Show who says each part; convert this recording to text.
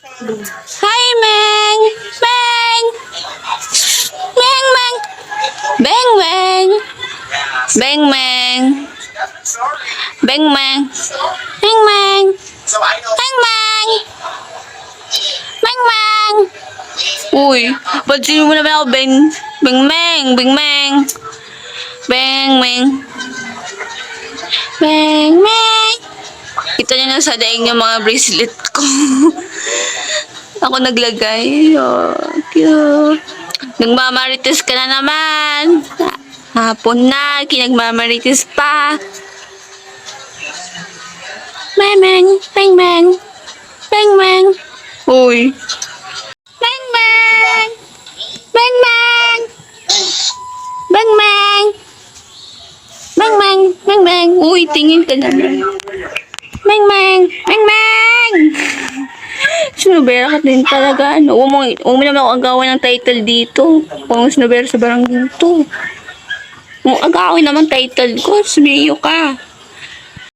Speaker 1: Hi, Meng! Meng! Meng, Meng! Beng, Meng! Beng, Meng! Beng, Meng! Beng, Meng! Beng, Meng! Beng, Meng! Uy, pansinin mo naman ako, Beng! Beng, Meng! Beng, Meng! Beng, Meng! Beng, Meng! Kita niyo na sa daing yung mga bracelet ko. Ako naglagay. Oh, cute. Nagmamarites ka na naman. Hapon na, kinagmamarites pa. Beng, Meng! Beng, Meng! Beng, Meng! Uy. Beng, Meng! Beng, Meng! Beng, Meng! Beng, Meng! Beng, Meng! Uy, tingin ka naman. Beng, Meng! Beng, Meng! Snowbera ka din talaga. Ano, huwag mo naman ako agawan ng title dito. Kung snowbera sa barangay to. Kung agawin naman title ko, sumiyo ka.